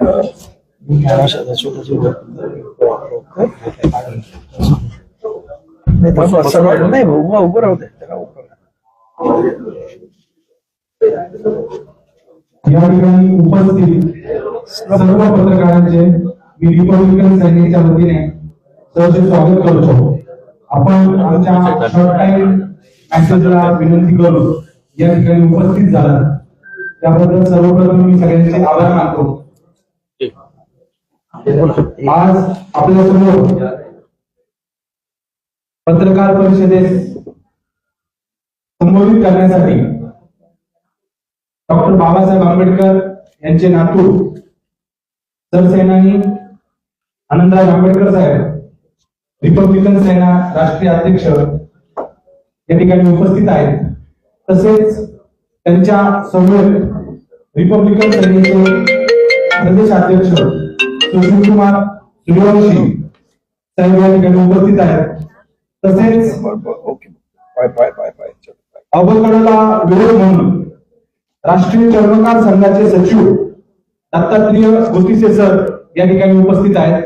महाराष्ट्राचा स्वतःची नाही उभं राहू दे त्याला या ठिकाणी उपस्थित सर्व पत्रकारांचे मी रिपब्लिकन सैनिकांच्या वतीने सहर्ष स्वागत करतो. आपण आमच्या शॉर्ट टाइम मेसेजला विनंती करू या ठिकाणी उपस्थित झाला त्याबद्दल सर्वप्रथम मी सगळ्यांचे आभार मानतो. आज आपल्या समोर पत्रकार परिषदेस संबोधित करण्यासाठी डॉक्टर बाबासाहेब आंबेडकर यांचे नातू सरसेनानी आनंदराज आंबेडकर साहेब रिपब्लिकन सेना राष्ट्रीय अध्यक्ष या ठिकाणी उपस्थित आहेत. तसेच त्यांच्या समोर रिपब्लिकन सेनेचे प्रदेशाध्यक्ष सुशील कुमार सूर्यवंशी साहेब या ठिकाणी उपस्थित आहेत. तसेच अवकळला विरोध म्हणून राष्ट्रीय चर्मकार संघाचे सचिव दत्तात्रेय गोतिसे सर या ठिकाणी उपस्थित आहेत.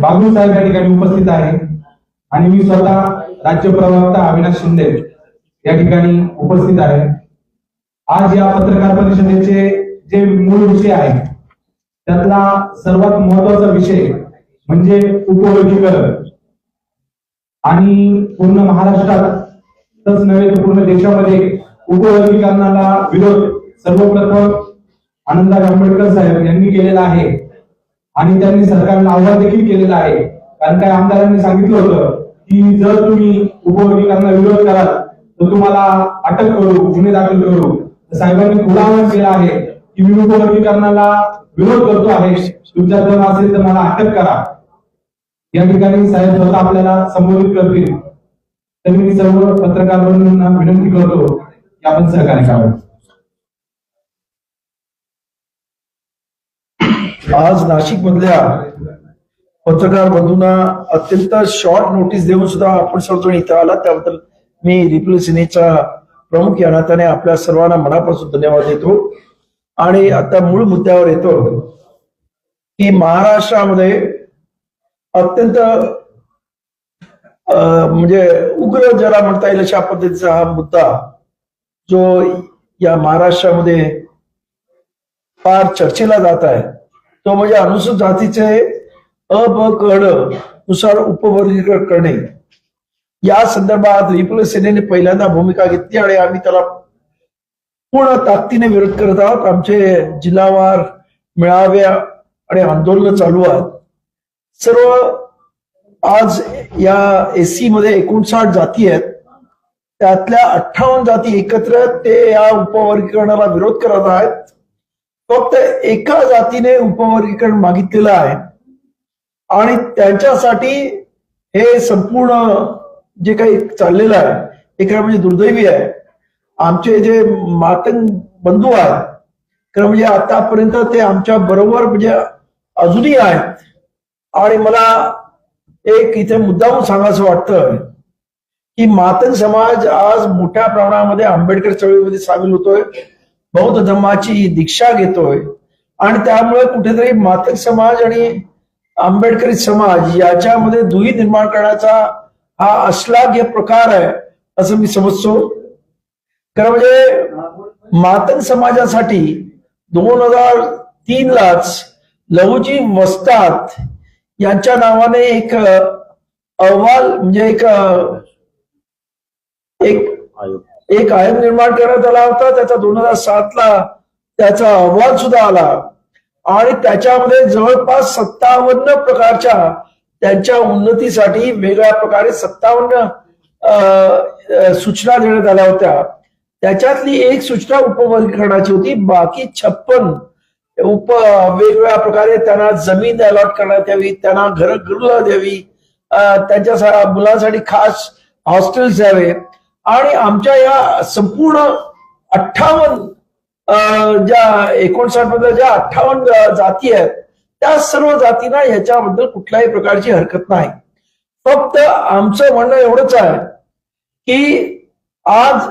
बाबू साहेब या ठिकाणी उपस्थित आहे आणि मी स्वतः राज्य प्रवक्ता अविनाश शिंदे या ठिकाणी उपस्थित आहे. आज या पत्रकार परिषदेचे जे मूळ विषय आहे त्यातला सर्वात महत्वाचा विषय म्हणजे उपवर्गीकरण आणि पूर्ण महाराष्ट्रातच नव्हे तर पूर्ण देशामध्ये उपवर्गीकरणाला विरोध सर्वप्रथम आनंदराज आंबेडकर साहेब यांनी केलेला आहे आणि त्यांनी सरकारला आव्हान देखील केलेलं आहे. कारण काही आमदारांनी सांगितलं होतं की जर तुम्ही उपवर्गीकरणाला विरोध कराल तर तुम्हाला अटक करू, गुन्हे दाखल करू. साहेबांनी खुला आवाहन केला आहे की मी उपवर्गीकरणाला विरोध करतो आहे, तुमच्या जर असेल तर मला अटक करा. या ठिकाणी साहेब स्वतः आपल्याला संबोधित करतील. तर मी सर्व पत्रकार बंधूंना विनंती करतो की आपण सहकार्य करावं. आज नाशिक मधल्या पत्रकार बंधूंना अत्यंत शॉर्ट नोटीस देऊन सुद्धा आपण सर्वजण इथं आला त्याबद्दल मी रिपब्लिकन सेनेचा प्रमुख या नात्याने आपल्या सर्वांना मनापासून धन्यवाद देतो. आणि आता मूळ मुद्द्यावर येतो की महाराष्ट्रामध्ये अत्यंत म्हणजे उग्र ज्याला म्हणता येईल अशा पद्धतीचा हा मुद्दा जो या महाराष्ट्रामध्ये फार चर्चेला जात आहे तो म्हणजे अनुसूचित जातीचे अ ब क ड नुसार उपवर्गीकरण करणे. या संदर्भात रिपब्लिकन सेनेने पहिल्यांदा भूमिका घेतली आणि आम्ही त्याला पूर्ण ताकदीने विरोध करत आहोत. आमचे जिल्हावार मेळावे आणि आंदोलन चालू आहेत. सर्व आज या एससी मध्ये 59 जाती आहेत, त्यातल्या 58 जाती एकत्र ते या उपवर्गीकरणाला विरोध करत आहेत. फक्त एका जातीने उपवर्गीकरण मागितलेलं आहे आणि त्यांच्यासाठी हे संपूर्ण जे काही चाललेलं आहे हे म्हणजे दुर्दैवी आहे. आमचे जे मातंग बंधू आहेत खरं म्हणजे आतापर्यंत ते आमच्या बरोबर म्हणजे अजूनही आहेत. आणि मला एक इथे मुद्दामून सांगायचं वाटतं की मातंग समाज आज मोठ्या प्रमाणामध्ये आंबेडकर चळवळीमध्ये सामील होतोय, बौद्ध धर्माची दीक्षा घेतोय आणि त्यामुळे कुठेतरी मातंग समाज आणि आंबेडकरी समाज याच्यामध्ये दुही निर्माण करण्याचा हा अश्लाघ्य प्रकार आहे असं मी समजतो. खरं म्हणजे मातंग समाजासाठी 2003लाच लहुजी वस्ताद यांच्या नावाने एक अहवाल म्हणजे एक आयोग निर्माण करण्यात आला होता. त्याचा 2007ला त्याचा अहवाल सुद्धा आला आणि त्याच्यामध्ये जवळपास 57 प्रकारच्या त्यांच्या उन्नतीसाठी वेगळ्या प्रकारे 57 सूचना देण्यात आल्या होत्या. त्याच्यातली एक सूचना उपवर्गीकरणाची होती. बाकी 56 वेगवेगळ्या प्रकारे त्यांना जमीन अलॉट करण्यात यावी, त्यांना घरं द्यावी, त्यांच्या मुलांसाठी खास हॉस्टेल्स द्यावे. आणि आमच्या या संपूर्ण 58 ज्या 59 मध्ये ज्या 58 जाती आहेत त्या सर्व जातींना ह्याच्याबद्दल कुठल्याही प्रकारची हरकत नाही. फक्त आमचं म्हणणं एवढंच आहे की आज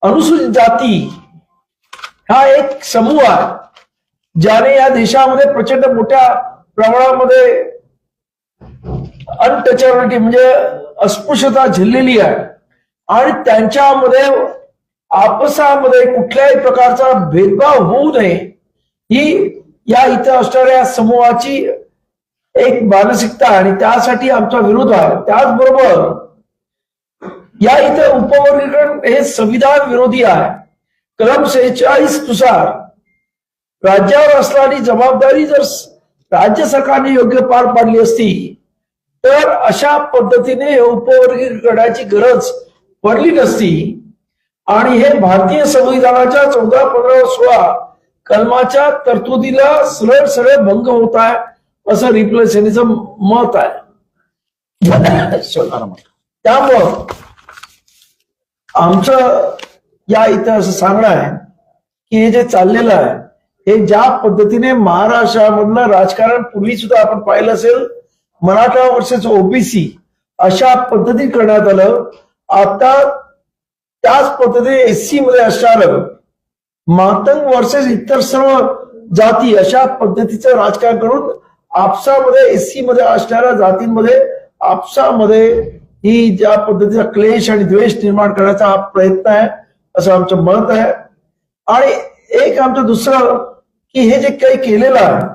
अनुसूचित जाती हा एक समूह आहे ज्याने या देशामध्ये प्रचंड मोठ्या प्रमाणामध्ये अनटचेबिलिटी म्हणजे अस्पृश्यता झेललेली आहे आणि त्यांच्यामध्ये आपसामध्ये कुठल्याही प्रकारचा भेदभाव होऊ नये ही या इथं असणाऱ्या समूहाची एक मानसिकता आणि त्यासाठी आमचा विरोध आहे. त्याचबरोबर या इथं उपवर्गीकरण हे संविधान विरोधी आहे. कलम 46 नुसार राज्यावर असणारी जबाबदारी जर राज्य सरकारने योग्य पार पाडली असती तर अशा पद्धतीने उपवर्गीकरणाची गरज पडली नसती आणि हे भारतीय संविधानाच्या 14, 15, 16 कलमाच्या तरतुदीला सरळ सरळ भंग होत आहे असं रिप्लेस सेनेचं मत आहे. त्यामुळं आमचं या इथं असं सांगणं आहे की हे जे चाललेलं आहे हे ज्या पद्धतीने महाराष्ट्रामधलं राजकारण पूर्वी सुद्धा आपण पाहिलं असेल, मराठा वर्सेस ओबीसी अशा पद्धतीने करण्यात आलं. आता त्याच पद्धतीने एससी मध्ये असणारं मातंग वर्सेस इतर सर्व जाती अशा पद्धतीचं राजकारण करून आपसामध्ये एससी मध्ये असणाऱ्या जातींमध्ये आपसामध्ये ही ज्या पद्धतीचा क्लेश आणि द्वेष निर्माण करण्याचा हा प्रयत्न आहे असं आमचं मत आहे. आणि एक आमचं दुसरं की हे जे काही केलेलं आहे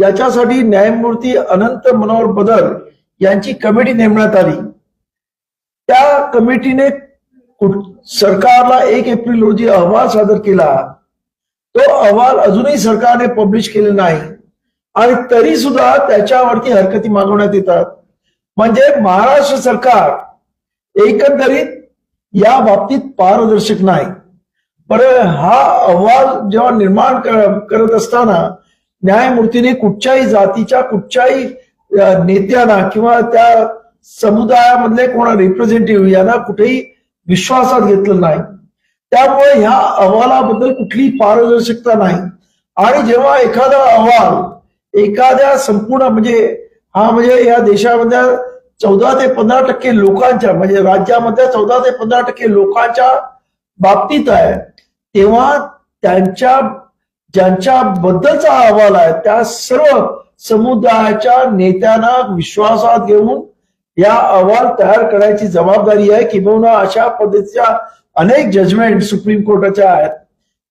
याच्यासाठी न्यायमूर्ती अनंत मनोहर बदर यांची कमिटी नेमण्यात आली. त्या कमिटीने सरकारला 1 एप्रिल रोजी अहवाल सादर केला. तो अहवाल अजूनही सरकारने पब्लिश केलेला नाही आणि तरी सुद्धा त्याच्यावरती हरकती मागवण्यात येतात. म्हणजे महाराष्ट्र सरकार एकंदरीत या बाबतीत पारदर्शक नाही. पण हा अहवाल जेव्हा निर्माण करत असताना न्यायमूर्तीने कुठच्याही जातीच्या कुठच्याही नेत्यांना किंवा त्या समुदायामधले कोणा रिप्रेझेंटेटिव्ह यांना कुठेही विश्वासात घेतलं नाही. त्यामुळे ह्या अहवालाबद्दल कुठलीही पारदर्शकता नाही. आणि जेव्हा एखादा अहवाल एखाद्या संपूर्ण म्हणजे या देशामधल्या 14 ते 15% लोकांच्या म्हणजे राज्यामधल्या 14 ते 15% लोकांच्या बाबतीत आहे तेव्हा ज्यांच्याबद्दलचा अहवाल आहे त्या सर्व समुदायाच्या नेत्यांना विश्वासात घेऊन या अहवाल तयार करायची जबाबदारी आहे. किंबहुना अशा पद्धतीच्या अनेक जजमेंट सुप्रीम कोर्टाच्या आहेत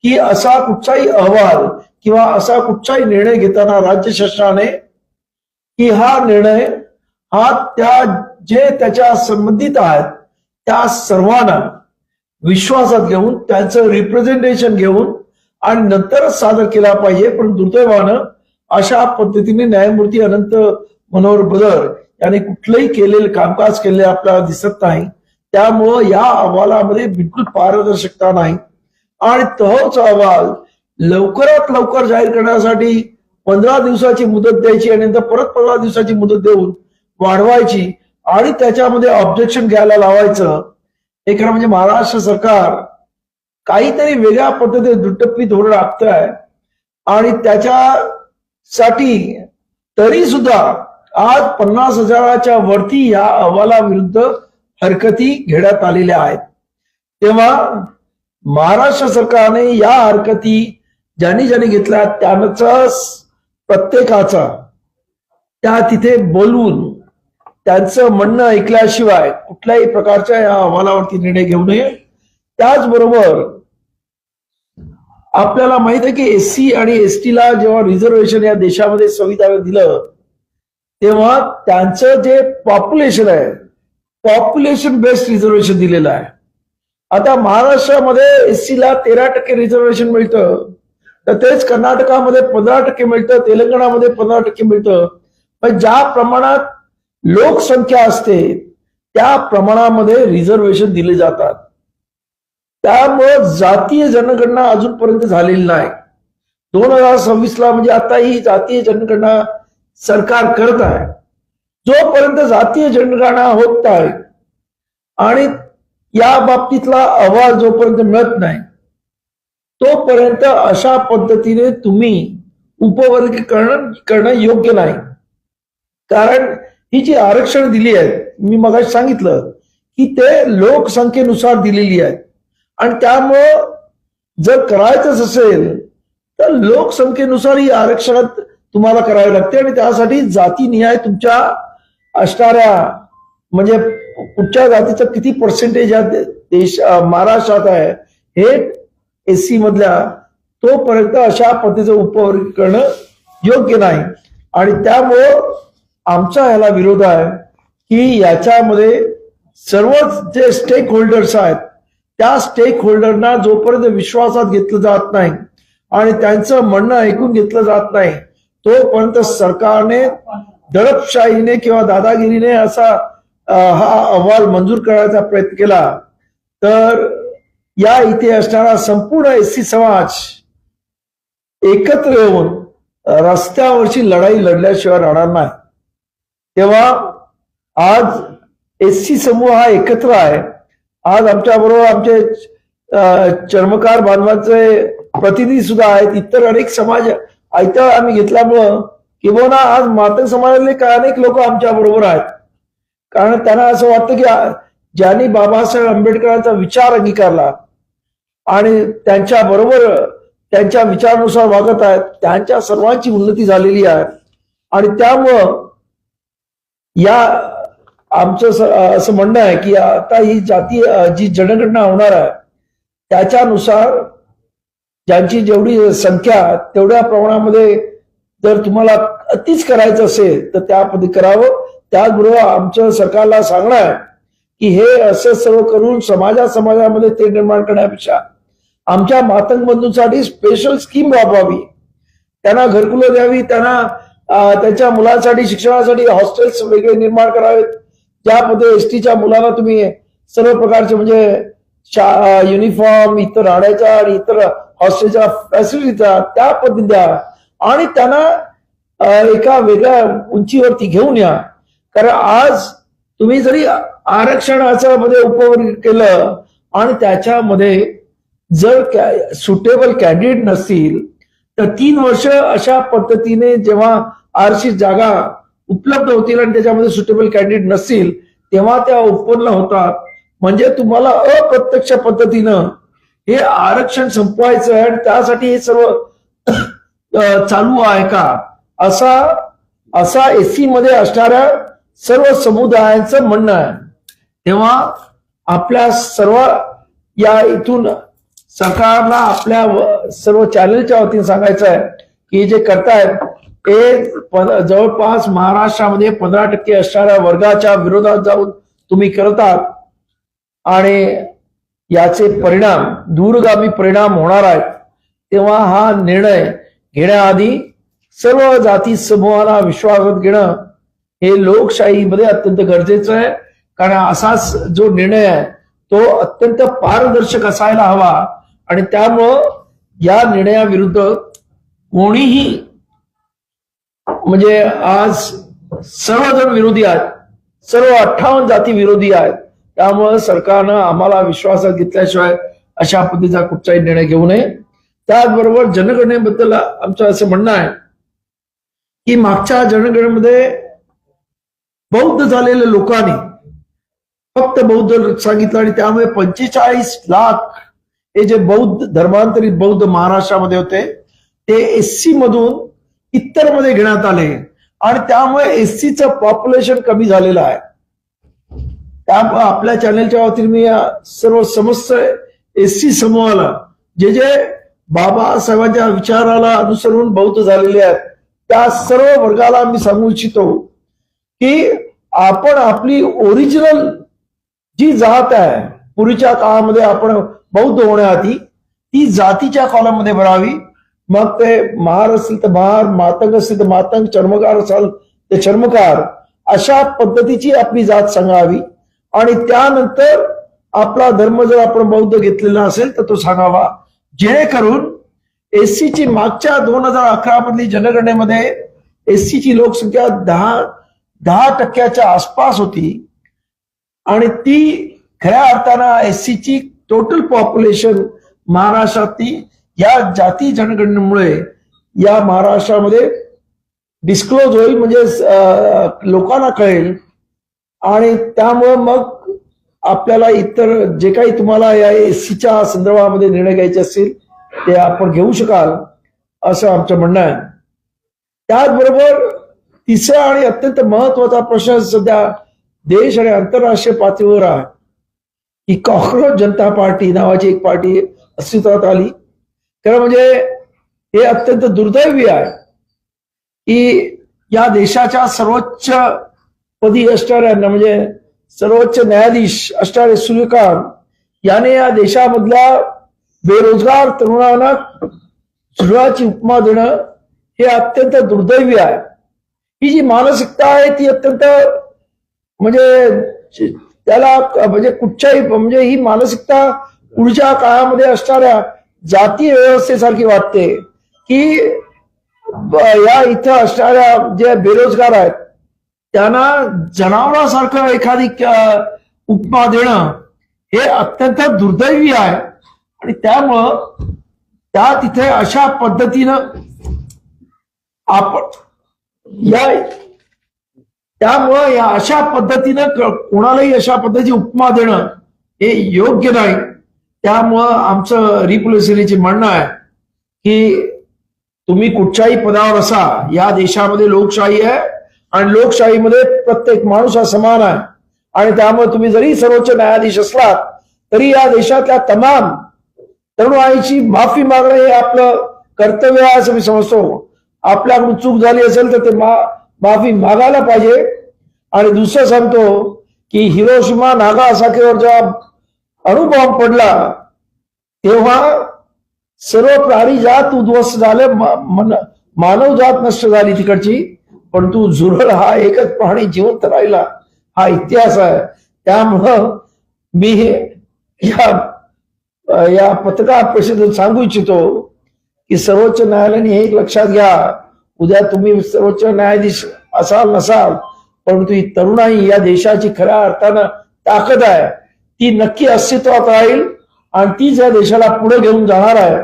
की असा कुठचाही अहवाल किंवा असा कुठचाही निर्णय घेताना राज्य शासनाने की हा निर्णय हा जे त्याच्या संबंधित आहेत त्या सर्वांना विश्वासात घेऊन त्यांचं रिप्रेझेंटेशन घेऊन आणि नंतरच सादर केला पाहिजे. पण दुर्दैवानं अशा पद्धतीने न्यायमूर्ती अनंत मनोहर बदर यांनी कुठलंही केलेलं कामकाज केलेलं आपल्याला दिसत नाही. त्यामुळं या अहवालामध्ये बिलकुल पारदर्शकता नाही आणि तोच अहवाल लवकरात लवकर जाहीर करण्यासाठी 15 दिवसाची मुदत द्यायची आणि नंतर परत 15 दिवसाची मुदत देऊन वाढवायची आणि त्याच्यामध्ये ऑब्जेक्शन घ्यायला लावायचं. हे खरं म्हणजे महाराष्ट्र सरकार काहीतरी वेगळ्या पद्धतीने दुटप्पी धोरण आखत आहे आणि त्याच्यासाठी तरी सुद्धा आज 50,000च्या वरती या अहवालाविरुद्ध हरकती घेण्यात आलेल्या आहेत. तेव्हा महाराष्ट्र सरकारने या हरकती ज्यांनी घेतल्या त्यांचा प्रत्येकाचा त्या तिथे बोलवून त्यांचं म्हणणं ऐकल्याशिवाय कुठल्याही प्रकारच्या या अहवालावरती निर्णय घेऊ नये. त्याचबरोबर आपल्याला माहित आहे की एससी आणि एसटीला जेव्हा रिझर्वेशन या देशामध्ये संविधानाने दिलं तेव्हा त्यांचं जे पॉप्युलेशन आहे पॉप्युलेशन बेस्ड रिझर्वेशन दिलेलं आहे. आता महाराष्ट्रामध्ये एससीला 13% रिझर्वेशन मिळतं तर तेच कर्नाटकामध्ये 15% मिळतं, तेलंगणामध्ये 15% मिळतं. पण ज्या प्रमाणात लोकसंख्या असते त्या प्रमाणामध्ये रिझर्वेशन दिले जातात. त्यामुळं जातीय जनगणना अजूनपर्यंत झालेली नाही. 2026ला म्हणजे आता ही जातीय जनगणना सरकार करत आहे. जोपर्यंत जातीय जनगणना होत आहे आणि या बाबतीतला अहवाल जोपर्यंत मिळत नाही तोपर्यंत अशा पद्धतीने तुम्ही उपवर्गीकरण करणं योग्य नाही. कारण ही जी आरक्षण दिली आहेत मी मगाशी सांगितलं की ते लोकसंख्येनुसार दिलेली आहेत आणि त्यामुळं जर करायचंच असेल तर लोकसंख्येनुसार ही आरक्षणात तुम्हाला करावे लागते आणि त्यासाठी जातीनिहाय तुमच्या असणाऱ्या म्हणजे कुठच्या जातीचं किती पर्सेंटेज या महाराष्ट्रात आहे हे एससी मधल्या तोपर्यंत अशा पद्धतीचं उपवर्गीकरण योग्य नाही आणि त्यामुळं आमचा ह्याला विरोध आहे की याच्यामध्ये सर्वच जे स्टेक होल्डर्स आहेत त्या स्टेक होल्डरना जोपर्यंत विश्वासात घेतलं जात नाही आणि त्यांचं म्हणणं ऐकून घेतलं जात नाही तोपर्यंत सरकारने दडपशाहीने किंवा दादागिरीने असा हा अहवाल मंजूर करायचा प्रयत्न केला तर या इथे असणारा संपूर्ण एससी समाज एकत्र येऊन रस्त्यावरची लढाई लढल्याशिवाय राहणार नाही. तेव्हा आज एससी समूह हा एकत्र आहे. आज आमच्या बरोबर आमचे चर्मकार बांधवांचे प्रतिनिधी सुद्धा आहेत. इतर अनेक समाज इथं आम्ही घेतल्यामुळं किंवा आज मातंग समाजातले अनेक लोक आमच्या बरोबर आहेत. कारण त्यांना असं वाटतं की ज्यांनी बाबासाहेब आंबेडकरांचा विचार अंगीकारला आणि त्यांच्या बरोबर त्यांच्या विचारानुसार वागत आहेत त्यांच्या सर्वांची उन्नती झालेली आहे आणि त्यामुळं या आमचं असं म्हणणं आहे की आता ही जाती जी जनगणना होणार आहे त्याच्यानुसार ज्यांची जेवढी संख्या तेवढ्या प्रमाणामध्ये जर तुम्हाला अतिच करायचं असेल तर त्या पद्धती करावं. त्याचबरोबर आमचं सरकारला सांगणं आहे की हे असं सर्व करून समाजामध्ये ते निर्माण करण्यापेक्षा आमच्या मातंग बंधूंसाठी स्पेशल स्कीम राबवावी, त्यांना घरकुलं द्यावी, त्यांना त्यांच्या मुलांसाठी शिक्षणासाठी हॉस्टेल्स वेगळे निर्माण करावेत. ज्या पद्धती एसटीच्या मुलांना तुम्ही सर्व प्रकारचे म्हणजे युनिफॉर्म इतर राहण्याच्या आणि इतर हॉस्टेलच्या फॅसिलिटीचा त्या पद्धती द्या आणि त्यांना एका वेगळ्या उंचीवरती घेऊन या. कारण आज तुम्ही जरी आरक्षणाच्या मध्ये उपवर्ग केलं आणि त्याच्यामध्ये जर सुटेबल कॅन्डिडेट नसतील तर 3 वर्ष अशा पद्धतीने जेव्हा आरक्षित जागा उपलब्ध होतील आणि त्याच्यामध्ये सुटेबल कॅन्डिडेट नसतील तेव्हा त्या उत्पन्न होतात. म्हणजे तुम्हाला अप्रत्यक्ष पद्धतीनं हे आरक्षण संपवायचं आहे आणि त्यासाठी हे सर्व चालू आहे का असा एससी मध्ये असणाऱ्या सर्व समुदायांचं म्हणणं आहे. तेव्हा आपल्या सर्व या इथून सरकारला आपल्या सर्व चॅनलच्या वतीने सांगायचं आहे की जे करतायत ते जवळपास महाराष्ट्रामध्ये 15% असणाऱ्या वर्गाच्या विरोधात जाऊन तुम्ही करतात आणि याचे परिणाम दूरगामी परिणाम होणार आहेत. तेव्हा हा निर्णय घेण्याआधी सर्व जाती समूहाला विश्वासात घेणं हे लोकशाहीमध्ये अत्यंत गरजेचं आहे. कारण असाच जो निर्णय आहे तो अत्यंत पारदर्शक असायला हवा आणि त्यामुळं या निर्णयाविरुद्ध कोणीही म्हणजे आज सर्वजण विरोधी आहेत, सर्व 58 जाती विरोधी आहेत. त्यामुळं सरकारनं आम्हाला विश्वासात घेतल्याशिवाय अशा पद्धतीचा कुठचाही निर्णय घेऊ नये. त्याचबरोबर जनगणनेबद्दल आमचं असं म्हणणं आहे की मागच्या जनगणनेमध्ये बौद्ध झालेल्या लोकांनी फक्त बौद्ध सांगितलं आणि त्यामुळे 45 लाख हे जे बौद्ध धर्मांतरित बौद्ध महाराष्ट्रामध्ये होते ते एससी मधून इतर मध्ये घेण्यात आले आणि त्यामुळे एससीचं पॉप्युलेशन कमी झालेलं आहे. त्यामुळे आपल्या चॅनलच्या वतीने मी सर्व समस्त एससी समूहाला जे जे बाबासाहेबांच्या विचाराला अनुसरून बौद्ध झालेले आहेत त्या सर्व वर्गाला मी सांगू इच्छितो की आपण आपली ओरिजिनल जी जात आहे पूर्वीच्या काळामध्ये आपण बौद्ध होण्याआधी ती जातीच्या कॉलममध्ये भरावी. मग ते महार असेल तर महार, मातंग असेल तर मातंग, चर्मकार असेल तर चर्मकार अशा पद्धतीची आपली जात सांगावी आणि त्यानंतर आपला धर्म जर आपण बौद्ध घेतलेला असेल तर तो सांगावा. जेणेकरून एससीची मागच्या 2011 मधली जनगणनेमध्ये एससीची लोकसंख्या 10% आसपास होती आणि ती खऱ्या अर्थानं एससीची टोटल पॉप्युलेशन महाराष्ट्रातली या जाती जनगणनेमुळे या महाराष्ट्रामध्ये डिस्क्लोज होईल म्हणजे लोकांना कळेल आणि त्यामुळे मग आपल्याला इतर जे काही तुम्हाला या एससीच्या संदर्भामध्ये निर्णय घ्यायचे असतील ते आपण घेऊ शकाल. असं आमचं म्हणणं आहे. त्याचबरोबर तिसरा आणि अत्यंत महत्वाचा प्रश्न सध्या देश आणि आंतरराष्ट्रीय पातळीवर आहे की कॉक्रोच जनता पार्टी नावाची एक पार्टी अस्तित्वात आली. खरं म्हणजे हे अत्यंत दुर्दैवी आहे की या देशाच्या सर्वोच्च पदी असणाऱ्यांना म्हणजे सर्वोच्च न्यायाधीश असणारे सूर्यकांत याने या देशामधल्या बेरोजगार तरुणांना झुरळाची उपमा देणं हे अत्यंत दुर्दैवी आहे. ही जी मानसिकता आहे ती अत्यंत म्हणजे त्याला म्हणजे कुठच्याही म्हणजे ही मानसिकता पुढच्या काळामध्ये असणाऱ्या जातीय व्यवस्थेसारखी वाटते की या इथं असणाऱ्या जे बेरोजगार आहेत त्यांना जनावरांसारखं एखादी उपमा देणं हे अत्यंत दुर्दैवी आहे. आणि त्यामुळं त्या तिथे अशा पद्धतीनं आपण त्यामुळं या अशा पद्धतीनं कोणालाही अशा पद्धतीची उपमा देणं हे योग्य नाही. त्यामुळं आमचं रिपब्लिकचे म्हणणं आहे की तुम्ही कुठच्याही पदावर असा, या देशामध्ये लोकशाही आहे आणि लोकशाहीमध्ये प्रत्येक माणूस हा समान आहे. आणि त्यामुळे तुम्ही जरी सर्वोच्च न्यायाधीश असलात तरी या देशातल्या तमाम तरुणाईची माफी मागणं हे आपलं कर्तव्य आहे असं मी समजतो. आपल्याकडून चूक झाली असेल तर ते माफी मागायला पाहिजे. आणि दुसरं सांगतो की हिरोशिमा नागासाकीवर जेव्हा अणुबॉम्ब पडला तेव्हा सर्व प्राणी जात उद्ध्वस्त झाले, मानव जात नष्ट झाली तिकडची, परंतु झुरळ हा एकच प्राणी जिवंत राहिला, हा इतिहास आहे. त्यामुळं मी या पत्रकार परिषदेत सांगू इच्छितो की सर्वोच्च न्यायालयाने हे लक्षात घ्या, उद्या तुम्ही सर्वोच्च न्यायाधीश असाल नसाल परंतु ही तरुणाई या देशाची खऱ्या अर्थानं ताकद आहे, ती नक्की अस्तित्वात राहील आणि तीच या देशाला पुढे घेऊन जाणार आहे.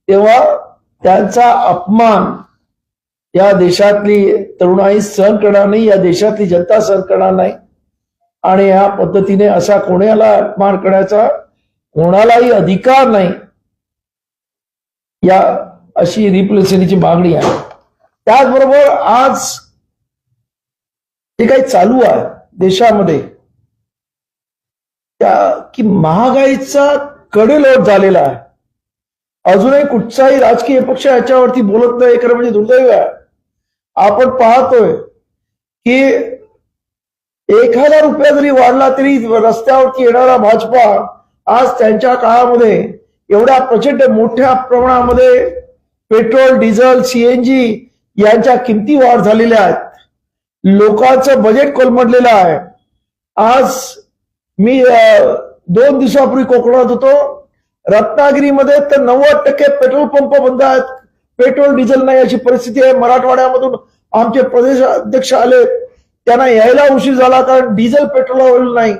तेव्हा त्यांचा अपमान या देशातली तरुणाई सहन करणार नाही, या देशातली जनता सहन करणार नाही. आणि या पद्धतीने असा कोणाला अपमान करण्याचा कोणालाही अधिकार नाही, या अशी रिपब्लिकची मागणी आहे. त्याचबरोबर आज जे काही चालू आहे देशामध्ये की महागाईचा कडेलोट झालेला आहे. अजूनही कुठचाही राजकीय पक्ष याच्यावरती बोलत नाही, खरं म्हणजे दुर्दैव आहे. आपण पाहतोय की 1000 रुपये जरी वाढला तरी रस्त्यावरती येणारा भाजपा आज त्यांच्या काळामध्ये एवढ्या प्रचंड मोठ्या प्रमाणामध्ये पेट्रोल, डिझेल, सीएनजी यांच्या किमती वाढ झालेल्या आहेत. लोकांचं बजेट कोलमडलेलं आहे. आज मी 2 दिवसापूर्वी कोकणात होतो. रत्नागिरीमध्ये तर 90% पेट्रोल पंप बंद आहेत, पेट्रोल डिझेल नाही अशी परिस्थिती आहे. मराठवाड्यामधून आमचे प्रदेश अध्यक्ष आले, त्यांना यायला उशीर झाला कारण डिझेल पेट्रोल नाही.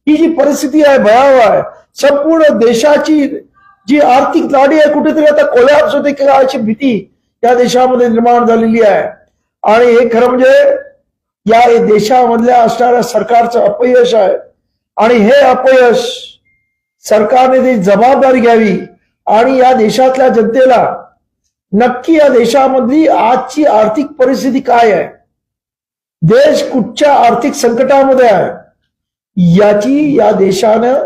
ही जी परिस्थिती आहे भयावह आहे. संपूर्ण देशाची जी आर्थिक लाडी आहे कुठेतरी आता कोलॅप्स होते की अशी भीती या देशामध्ये निर्माण झालेली आहे. आणि हे खरं म्हणजे या देशामधल्या असणाऱ्या सरकारचं अपयश आहे. आणि हे अपयश सरकारने ती जबाबदारी घ्यावी आणि या देशातल्या जनतेला नक्की या देशामधली आजची आर्थिक परिस्थिती काय आहे, देश कुठच्या आर्थिक संकटामध्ये आहे, याची या देशानं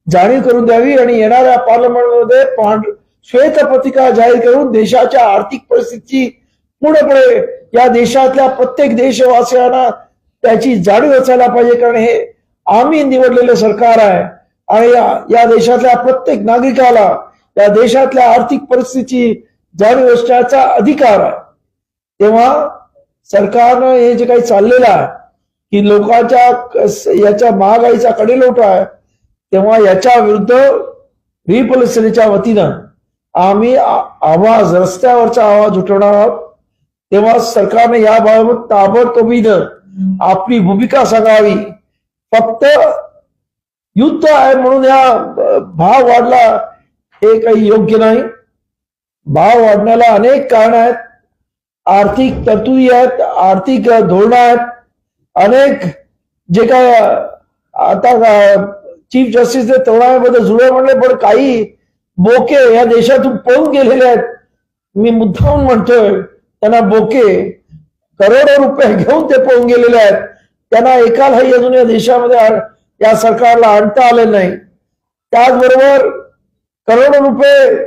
जाणीव करून द्यावी आणि येणाऱ्या पार्लमेंटमध्ये श्वेतपत्रिका जाहीर करून देशाच्या आर्थिक परिस्थितीची पुढे या देशातल्या प्रत्येक देशवासियांना त्याची जाणीव असायला पाहिजे. कारण हे आम्ही निवडलेलं सरकार आहे आणि या देशातल्या प्रत्येक नागरिकाला या देशातल्या आर्थिक परिस्थितीची जाणीव असण्याचा अधिकार आहे. तेव्हा सरकारनं हे जे काही चाललेलं आहे की लोकांच्या याच्या महागाईचा कडेलोट आहे, तेव्हा याच्या विरुद्ध रिपब्लिकच्या वतीनं आम्ही रस्त्यावरचा आवाज उठवणार आहोत. तेव्हा सरकारने याबाबत ताबडतोबीनं आपली भूमिका सांगावी. फक्त युद्ध आहे म्हणून या भाव वाढला हे काही योग्य नाही. भाव वाढण्याला अनेक कारण आहेत, आर्थिक तरतुदी आहेत, आर्थिक धोरणं आहेत, अनेक जे काय आता चीफ जस्टिसने तरुणाईमध्ये जुळे म्हणले, पण काही बोके या देशातून पळून गेलेले आहेत. मी मुद्दाम म्हणतोय त्यांना बोके करोडो रुपये घेऊन ते पळून गेलेले आहेत. त्यांना एकालाही अजून या देशामध्ये या सरकारला आणता आले नाही. त्याचबरोबर करोडो रुपये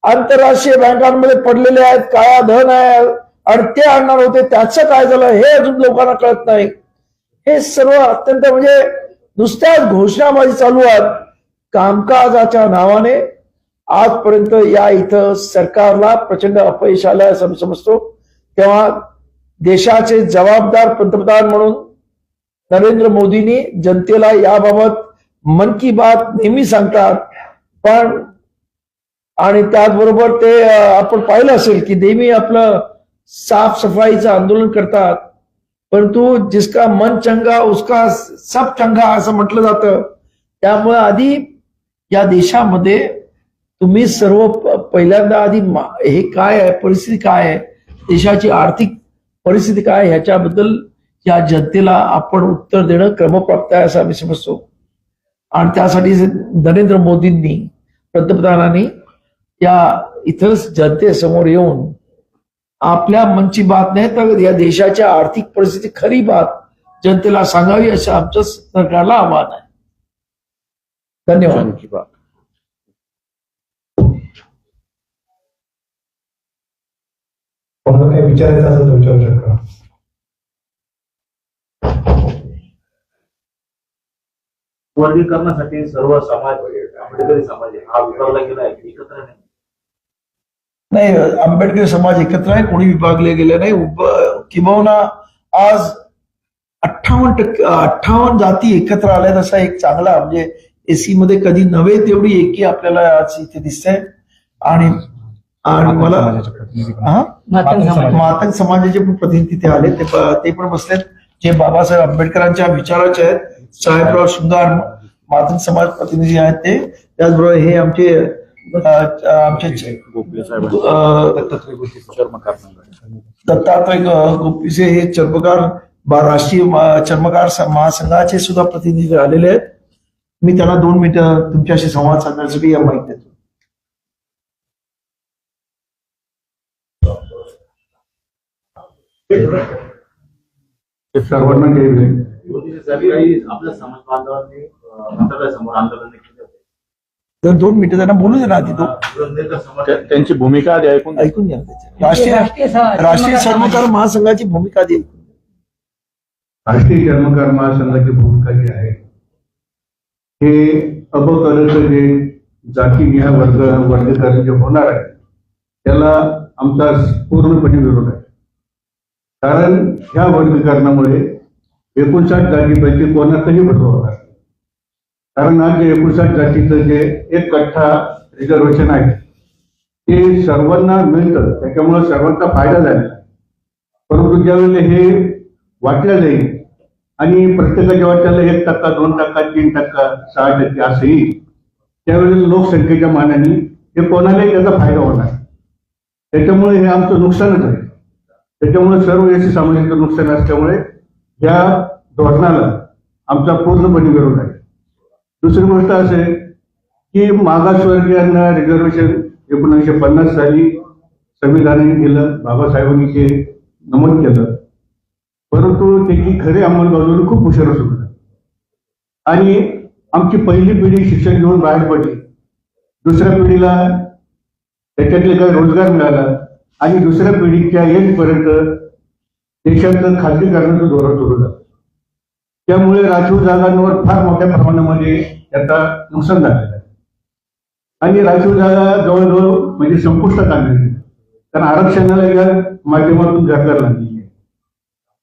आंतरराष्ट्रीय बँकांमध्ये पडलेले आहेत, काळा धन आहे आणि ते आणणार होते, त्याचं काय झालं हे अजून लोकांना कळत नाही. हे सर्व अत्यंत म्हणजे नुसत्याच घोषणाबाजी चालू आहेत. कामकाजाच्या नावाने आजपर्यंत या इथं सरकारला प्रचंड अपयश आलं असं मी समजतो. तेव्हा देशाचे जबाबदार पंतप्रधान म्हणून नरेंद्र मोदींनी जनतेला याबाबत मन की बात नेहमी सांगतात, पण आणि त्याचबरोबर ते आपण पाहिलं असेल की नेहमी आपलं साफसफाईचं आंदोलन करतात, परंतु जिसका मन चंगा उसका सब चंगा असं म्हटलं जातं. त्यामुळे आधी या देशामध्ये तुम्ही सर्व पहिल्यांदा आधी हे काय आहे, परिस्थिती काय आहे, देशाची आर्थिक परिस्थिती काय ह्याच्याबद्दल या जनतेला आपण उत्तर देणं क्रमप्राप्त आहे असं आम्ही समजतो. आणि त्यासाठी नरेंद्र मोदींनी पंतप्रधानांनी या इथं जनतेसमोर येऊन आपल्या मनची बात नाही तर या देशाच्या आर्थिक परिस्थिती खरी बात जनतेला सांगावी असं आमचं सरकारला आव्हान आहे. धन्यवाद. कोणाला काही विचारायचं असेल तर विचारू शकता. वर्गीकरणासाठी सर्व समाज आंबेडकरी समाज हा विभागला गेला आहे, एकत्र नाही. नाही, आंबेडकरी समाज एकत्र आहे, कोणी विभागले गेले नाही. किंबहुना आज 58 जाती एकत्र आल्यात असा एक चांगला म्हणजे एसी मध्ये कधी नव्हे तेवढी एकी आपल्याला आज इथे दिसते. आणि मला मातंग समाजाचे पण प्रतिनिधी तिथे आले, ते पण बसलेत जे बाबासाहेब आंबेडकरांच्या विचाराचे आहेत. साहेबराव शृंगार मातंग समाज प्रतिनिधी आहेत ते. त्याचबरोबर हे आमचे दत्तात्रय गोपीसे हे चर्मकार राष्ट्रीय चर्मकार महासंघाचे सुद्धा प्रतिनिधी आलेले आहेत. मी त्यांना 2 मिनिटं तुमच्याशी संवाद साधण्यासाठी या माहिती देतो. सर्वांना आपल्या समाज बांधवांनी मंत्रालयासमोर आंदोलन केले होते. तर 2 मिनिटं त्यांना बोलू दे ना आधी. तो त्यांची भूमिका आधी ऐकून ऐकून घ्या. राष्ट्रीय चर्मकार महासंघाची भूमिका आधी ऐकून घ्या. राष्ट्रीय चर्मकार महासंघाची भूमिका जी आहे हे अबकरचं जे जातीनिहाय वर्गीकरण जे होणार आहे त्याला आमचा पूर्णपणे विरोध आहे. कारण ह्या वर्गीकरणामुळे 59 जातीपैकी कोणाचंही भरलं होणार. कारण आज जे 59 जातीचं जे 1 कट्टा रिझर्वेशन आहे ते सर्वांना मिळतं, त्याच्यामुळे सर्वांचा फायदा झालेला आहे. परंतु ज्यावेळेला हे वाटलं जाईल आणि प्रत्येकाच्या वाट्याला 1%, 2%, 3%, 6% असं येईल, त्यावेळेला लोकसंख्येच्या मानाने हे कोणालाही त्याचा फायदा होणार. त्याच्यामुळे हे आमचं नुकसानच आहे. त्याच्यामुळे सर्व एसी समाजाचं नुकसान असल्यामुळे या धोरणाला आमचा पूर्णपणे विरोध आहे. दुसरी गोष्ट असे की मागासवर्गीयांना रिझर्वेशन 1950 साली संविधानाने दिलं, बाबासाहेबांनी ते नमूद केलं, परंतु त्याची खरी अंमलबजावणी खूप उशिरा सुरू झाली आणि आमची पहिली पिढी शिक्षण घेऊन बाहेर पडली. दुसऱ्या पिढीला त्याच्यातले काही रोजगार मिळाला आणि दुसऱ्या पिढीच्या येईपर्यंत देशाचं खाजगीकरणाचं धोरण सुरू झालं. त्यामुळे राखीव जागांवर फार मोठ्या प्रमाणामध्ये त्याचा नुकसान झालेलं आहे आणि राखीव जागा जवळजवळ म्हणजे संपुष्टात आणलेली आहे. कारण आरक्षणाला या माध्यमातून जागा लागली आहे.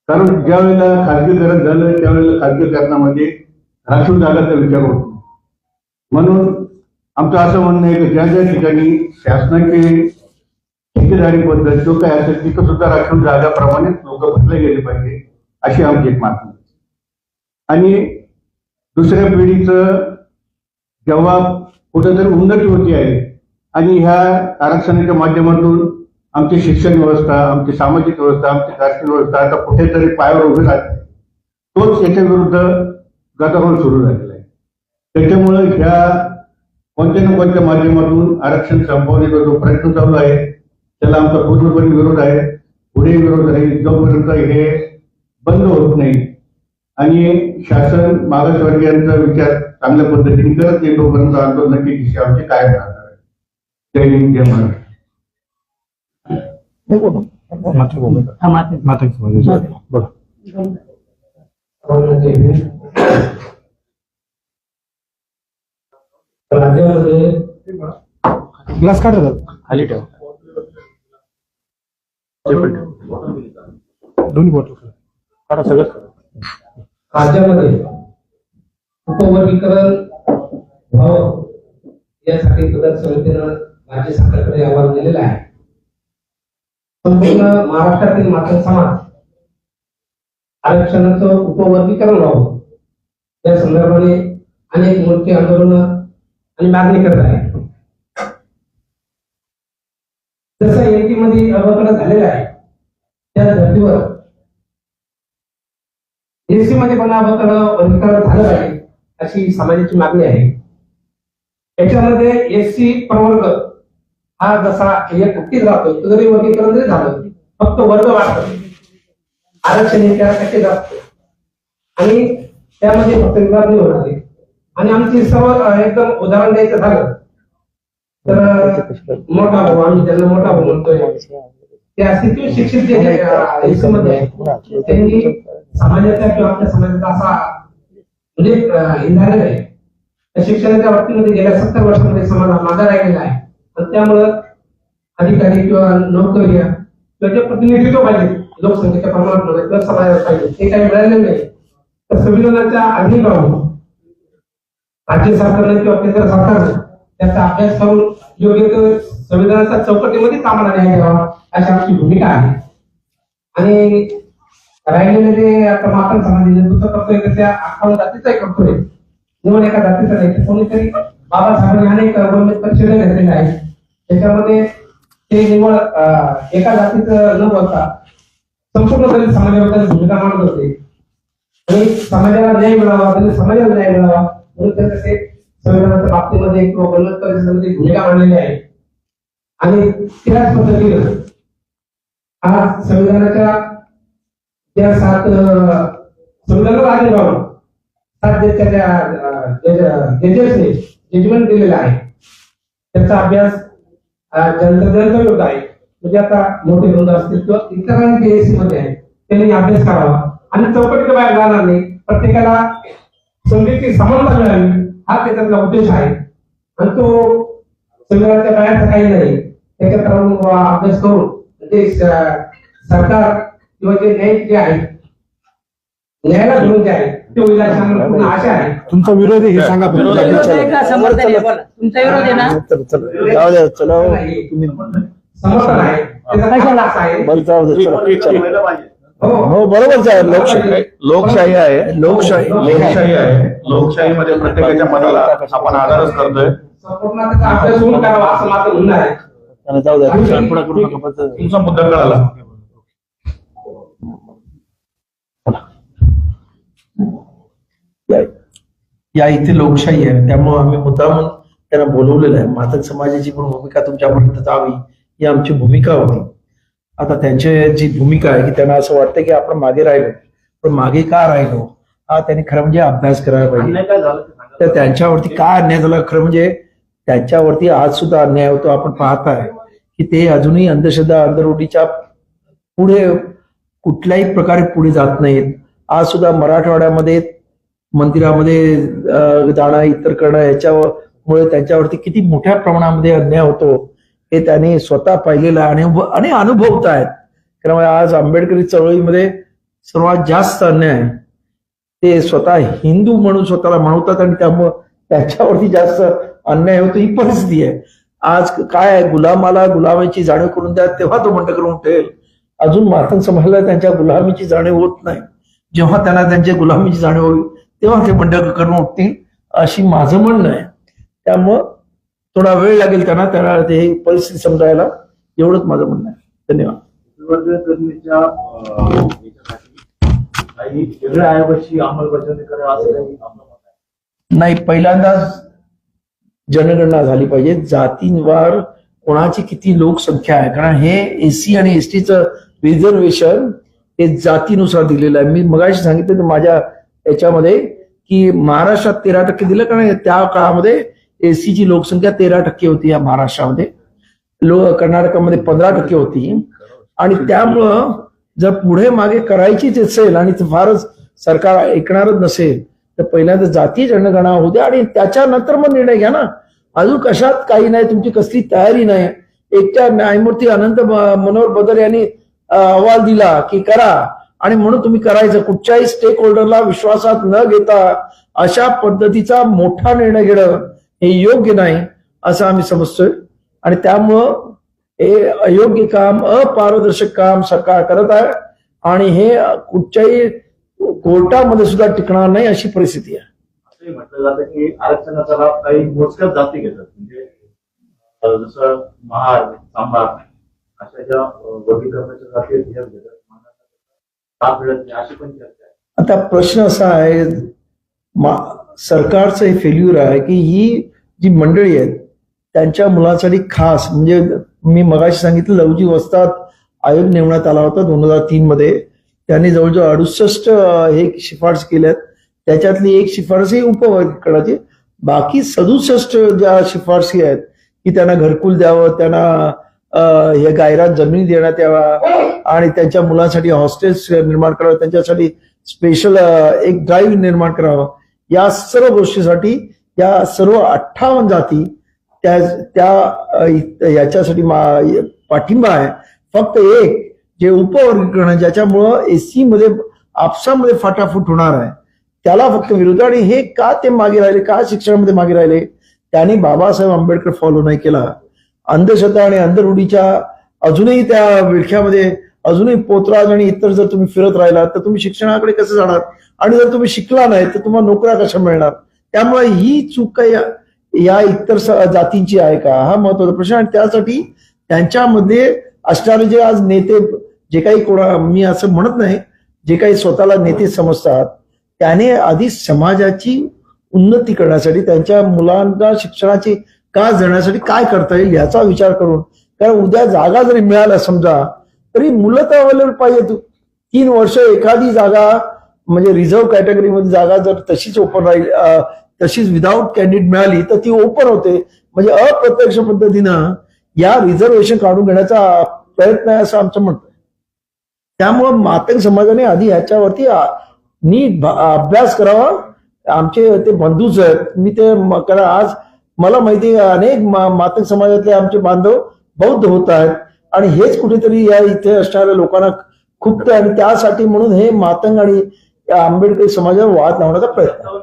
कारण ज्या वेळेला खाजगीकरण झालं त्यावेळेला खाजगीकरणामध्ये राखीव जागाचा विचार होतो. म्हणून आमचं असं म्हणणं आहे की ज्या ज्या ठिकाणी शासनाची ठेकेदारी पद्धत जो काय असेल तिथं सुद्धा राखीव जागाप्रमाणे लोक बदलले गेले पाहिजे अशी आमची एक मागणी. आणि दुसऱ्या पिढीचं जेव्हा कुठेतरी उन्नती होती आहे आणि ह्या आरक्षणाच्या माध्यमातून आमची शिक्षण व्यवस्था, आमची सामाजिक व्यवस्था, आमची आर्थिक व्यवस्था आता कुठेतरी पायावर उभी राहते, तोच याच्या विरुद्ध गदारोळ सुरू झालेला आहे. त्याच्यामुळे ह्या कोणत्या ना कोणत्या माध्यमातून आरक्षण संपवण्याचा जो प्रयत्न चालू आहे त्याला आमचा पूर्णपणे विरोध आहे, पुढे विरोध आहे, जोपर्यंत हे बंद होत नाही आणि शासन मागासवर्गीयांचा विचार चांगल्या पद्धतीने करत नाही तोपर्यंत आंदोलनाची दिशा आमची कायम राहणार आहे. जय हिंद, जय महाराष्ट्र. राज्यामध्ये ग्लास काढ खाली ठेव दोन्ही बॉटल काढा सगळं. राज्यामध्ये उपवर्गीकरण व्हावं यासाठी पदार्थ समितीनं राज्य सरकारकडे अहवाल दिलेला आहे. संपूर्ण महाराष्ट्रातील मातंग समाज आरक्षणाचं उपवर्गीकरण व्हावं या संदर्भाने अनेक मोठी आंदोलनं आणि मागणी करत आहे. जसं एनटी मध्ये अवकरण झालेलं आहे त्या धर्तीवर एसटी मध्ये पण वर्गीकरण झालं पाहिजे अशी समाजाची मागणी आहे. याच्यामध्ये एससी प्रवर्ग हा जसा एक उक्तीच राहतो जरी वर्गीकरण जरी झालं फक्त वर्ग वाढतो आरक्षण हे 4% जास्त आणि त्यामध्ये फक्त विभागणी होणार आहे. आणि आमची सर्व एकदम उदाहरण द्यायचं झालं तर मोठा भाऊ आम्ही त्यांना मोठा भाऊ म्हणतोय ते अस्तित्व शिक्षित जे एससी मध्ये आहेत त्यांनी समाजाचा किंवा आपल्या समाजाचा असा म्हणजे इंधारण आहे शिक्षणाच्या बाबतीमध्ये गेल्या 70 वर्षांमध्ये समाज मागे राहिलेला आहे. आणि त्यामुळं अधिकारी किंवा नोकरी किंवा जे प्रतिनिधित्व पाहिजे लोकसंख्येच्या प्रमाणात किंवा समाजात पाहिजे ते काही मिळालेलं नाही. तर संविधानाच्या अधीन राहून राज्य सरकारने किंवा केंद्र सरकारने त्याचा अभ्यास करून योग्य तो संविधानाच्या चौकटीमध्ये कामाला न्याय द्यावा अशी आमची भूमिका आहे. आणि राहिलेले जे आता मातंग समाज नेतृत्व करतोय तर त्या 58 जातीचाही करतोय निवड एका जातीचा नाही. कोणीतरी बाबासाहेबांनी अनेक गव्हर्नमेंट परीक्षा घेतलेल्या आहेत त्याच्यामध्ये ते निवड एका जातीचं न बोलता संपूर्ण दलित समाजाबद्दल भूमिका मांडत होते आणि समाजाला न्याय मिळावा त्यांनी समाजाला न्याय मिळावा म्हणून त्यांचं ते संविधानाच्या बाबतीमध्ये किंवा गव्हर्नमेंट परिषदेमध्ये भूमिका मांडलेली आहे. आणि त्याच पद्धतीनं आज संविधानाच्या त्या 7 संविधानाला आधी राहून 7 जजेसने जजमेंट दिलेला आहे त्याचा अभ्यास जनता योग्य आहे. म्हणजे आता मोठे वृंद असतील किंवा इतरांनी एसी मध्ये आहे त्यांनी अभ्यास करावा आणि चौकटीच्या बाहेर जाणार नाही. प्रत्येकाला संधीची समानता मिळावी हा त्याचा उद्देश आहे आणि तो संविधानाच्या बाहेरचा काही नाही. त्याच्यात राहून अभ्यास करून म्हणजे सरकार किंवा जे न्याय जे आहे न्यायाला धरून जे आहे ते होईल अशी आम्हाला पूर्ण आशा आहे. तुमचा विरोध आहे हे सांगा. विरोध आहे का समर्थन आहे? बोला. तुमचा विरोध आहे ना? जाऊ द्या चला तुम्ही समर्थन आहे त्याचा काय असा आहे बरं जाऊ दे चला चला. व्हायला पाहिजे. हो बरोबरच आहे. लोकशाही लोकशाही आहे, लोकशाही लोकशाही आहे. लोकशाहीमध्ये प्रत्येकाच्या मताला आपण आदरच करतोय. संपूर्ण त्याचा अभ्यास होऊन करावा असं माझं म्हणणं आहे. आणि जाऊ द्या तुमचा मुद्दा कळाला. या इथे लोकशाही आहे त्यामुळे आम्ही मुद्दाम त्यांना बोलवलेलं आहे. मातंग समाजाची पण भूमिका तुमच्यापर्यंत जावी ही आमची भूमिका होती. आता त्यांची जी भूमिका आहे की त्यांना असं वाटतं की आपण मागे राहिलो पण मागे का राहिलो हा त्यांनी खरं म्हणजे अभ्यास करायला पाहिजे. अन्याय काय झालं ते सांगा. तर त्यांच्यावरती काय अन्याय झाला खरं म्हणजे त्यांच्यावरती आज सुद्धा अन्याय होतो. आपण पाहताय की ते अजूनही अंधश्रद्धा अंधरूढीच्या पुढे कुठल्याही प्रकारे पुढे जात नाहीत. आज सुद्धा मराठवाड्यामध्ये मंदिरामध्ये जाणं इतर करणं याच्यामुळे त्यांच्यावरती किती मोठ्या प्रमाणामध्ये अन्याय होतो हे त्यांनी स्वतः पाहिलेलं आहे आणि अनुभवत आहेत. त्यामुळे आज आंबेडकरी चळवळीमध्ये सर्वात जास्त अन्याय ते स्वतः हिंदू म्हणून स्वतःला म्हणवतात आणि त्यामुळं त्यांच्यावरती जास्त अन्याय होतो ही परिस्थिती आहे. आज काय आहे गुलामाला गुलामीची जाणीव करून द्या तेव्हा तो बंड करून उठेल. अजून मातंग समाजाला त्यांच्या गुलामीची जाणीव होत नाही. जेव्हा त्यांना त्यांच्या गुलामीची जाणीव होईल तेव्हा ते बंड करून उठतील अशी माझं म्हणणं आहे. त्यामुळं थोडा वेळ लागेल त्यांना ते परिस्थिती समजायला एवढंच माझं म्हणणं आहे. धन्यवाद. विवर्गीकरणीच्या याच्यासाठी काही वेगळ्या आयोगाची अंमलबजावणी करा असं काही आपलं मत आहे. नाही पहिल्यांदाच जनगणना झाली पाहिजे. जातींवार कोणाची किती लोकसंख्या आहे, कारण हे एसी आणि एसटीचं रिझर्वेशन हे जातीनुसार दिलेलं आहे. मी मगाशी सांगितलं माझ्या याच्यामध्ये की महाराष्ट्रात 13% दिलं, कारण त्या काळामध्ये एसीची लोकसंख्या 13% होती या महाराष्ट्रामध्ये. कर्नाटकामध्ये 15% होती. आणि त्यामुळं जर पुढे मागे करायचीच असेल आणि फारच सरकार ऐकणारच नसेल तर पहिल्यांदा जाती जनगणना होऊ द्या आणि त्याच्यानंतर मग निर्णय घ्या ना. अजून कशात काही नाही, तुमची कसली तयारी नाही. एकट्या न्यायमूर्ती अनंत मनोहर बदर यांनी अहवाल दिला की करा आणि म्हणून तुम्ही करायचं. कुठच्याही स्टेक होल्डरला विश्वासात न घेता अशा पद्धतीचा मोठा निर्णय घेणं हे योग्य नाही असं आम्ही समजतोय. आणि त्यामुळं हे अयोग्य काम, अपारदर्शक काम सरकार करत आहे आणि हे कुठच्याही कोर्टामध्ये सुद्धा टिकणार नाही अशी परिस्थिती आहे. असंही म्हटलं जातं की आरक्षणाचा लाभ काही मोजक्याच जाती घेतात, म्हणजे जसं महार, सांबार अशा ज्या वर्गीकरणाच्या जाती आहेत त्या घेतात, लाभ मिळत नाही अशी पण चर्चा आहे. आता प्रश्न असा आहे, सरकारचं हे फेल्युअर आहे की ही जी मंडळी आहेत त्यांच्या मुलांसाठी खास, म्हणजे मी मगाशी सांगितलं लवजी वस्ताद आयोग नेमण्यात आला होता 2003 मध्ये. त्यांनी जवळजवळ 68 हे शिफारस केल्यात. त्याच्यातली एक शिफारस ही उपवर्गीकरणाची. बाकी 67 ज्या शिफारसी आहेत की त्यांना घरकुल द्यावं, त्यांना हे गायरान जमिनी देण्यात यावा आणि त्यांच्या मुलांसाठी हॉस्टेल्स निर्माण करावं, त्यांच्यासाठी स्पेशल एक ड्राईव्ह निर्माण करावं, या सर्व गोष्टीसाठी या सर्व 58 जाती त्या याच्यासाठी पाठिंबा आहे. फक्त एक जे उपवर्गीकरण ज्याच्यामुळं एसी मध्ये आपसामध्ये फाटाफूट होणार आहे त्याला फक्त विरोध. आणि हे का ते मागे राहिले, का शिक्षणामध्ये मागे राहिले, त्याने बाबासाहेब आंबेडकर फॉलो नाही केला. अंधश्रद्धा आणि अंधरूढीच्या अजूनही त्या विळख्यामध्ये अजूनही पोतराज आणि इतर जर तुम्ही फिरत राहिला तर तुम्ही शिक्षणाकडे कसं जाणार, आणि जर तुम्ही शिकला नाही तर तुम्हाला नोकऱ्या कशा मिळणार. त्यामुळे ही चूक काही या इतर जातींची आहे का, हा महत्वाचा प्रश्न. आणि त्यासाठी त्यांच्यामध्ये असणारे जे आज नेते, जे काही मी असं म्हणत नाही, जे काही स्वतःला नेते समजतात, त्याने आधी समाजाची उन्नती करण्यासाठी त्यांच्या मुलांना शिक्षणाची कास देण्यासाठी काय करता येईल याचा विचार करून. कारण उद्या जागा जरी मिळाल्या समजा तरी मुलं तर अवेलेबल पाहिजे. 3 वर्ष एखादी जागा म्हणजे रिझर्व्ह कॅटेगरीमध्ये जागा जर तशीच ओपन राहील, तशीच विदाऊट कॅन्डिडेट मिळाली तर ती ओपन होते. म्हणजे अप्रत्यक्ष पद्धतीनं या रिझर्वेशन काढून घेण्याचा प्रयत्न आहे असं आमचं म्हणतं. त्यामुळं मातंग समाजाने आधी ह्याच्यावरती नीट अभ्यास करावा. आमचे ते बंधूच आहेत, मी ते कारण आज मला माहिती आहे अनेक मातंग समाजातले आमचे बांधव बौद्ध होत आहेत आणि हेच कुठेतरी या इथे असणाऱ्या लोकांना खूप, आणि त्यासाठी म्हणून हे मातंग आणि आंबेडकरी समाजावर वाद लावण्याचा प्रयत्न.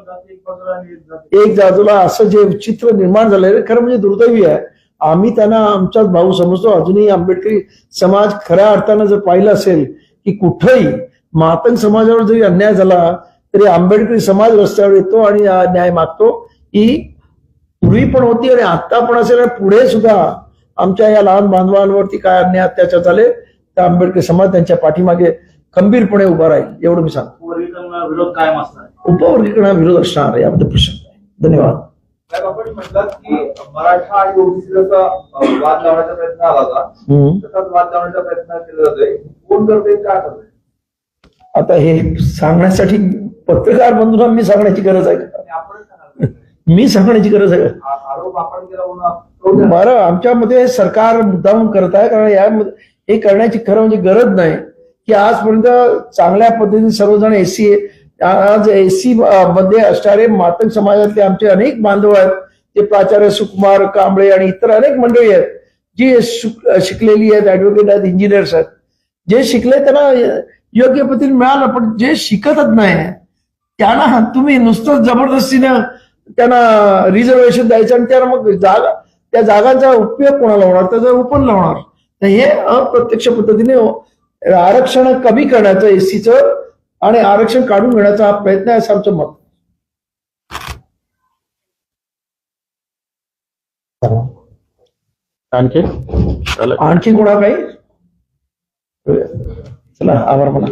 एक बाजूला असं जे चित्र निर्माण झालंय खरं म्हणजे दुर्दैवी आहे. आम्ही त्यांना आमचाच भाऊ समजतो. अजूनही आंबेडकरी समाज खऱ्या अर्थानं जर पाहिलं असेल की कुठंही मातंग समाजावर जरी अन्याय झाला तरी आंबेडकरी समाज रस्त्यावर येतो आणि न्याय मागतो. ही पूर्वी पण होती आणि आता पण असेल आणि पुढे सुद्धा आमच्या या लहान बांधवांवरती काय अन्याय अत्याचार झाले तर आंबेडकरी समाज त्यांच्या पाठीमागे खंबीरपणे उभा राहील एवढं मी सांगतो. उपवर्गीकरणाला विरोध कायम असणार, उपवर्गीकरणा विरोध असणार याबद्दल प्रश्न नाही. धन्यवाद. आपण म्हटलं की मराठा आणि ओबीसी जसा वाद लावण्याचा प्रयत्न आला होता तसाच वाद लावण्याचा प्रयत्न केला जातोय. कोण करतोय, काय करतोय? आता हे सांगण्यासाठी पत्रकार बंधूंना मी सांगण्याची गरज आहे का? मी सांगण्याची गरज आहे का? आरोप आपण केला म्हणून बरं, आमच्यामध्ये सरकार मुद्दाम करत आहे, कारण यामध्ये हे करण्याची खरं म्हणजे गरज नाही की आजपर्यंत चांगल्या पद्धतीने सर्वजण एसी, आज एसी मध्ये असणारे मातंग समाजातले आमचे अनेक बांधव आहेत. ते प्राचार्य सुकुमार कांबळे आणि इतर अनेक मंडळी आहेत जी शिकलेली आहेत, ऍडव्होकेट आहेत, इंजिनियर्स आहेत. जे शिकले त्यांना योग्य पद्धतीने मिळालं, पण जे शिकतच नाही त्यांना तुम्ही नुसतं जबरदस्तीनं त्यांना रिझर्वेशन द्यायचं आणि त्यांना मग त्या जागांचा उपयोग कोणाला होणार, त्याचा ओपन लावणार. तर हे अप्रत्यक्ष पद्धतीने आरक्षण कमी करण्याचं एसीचं आणि आरक्षण काढून घेण्याचा हा प्रयत्न आहे असं आमचं मत. आणखी कोणा काही चला आभार मला.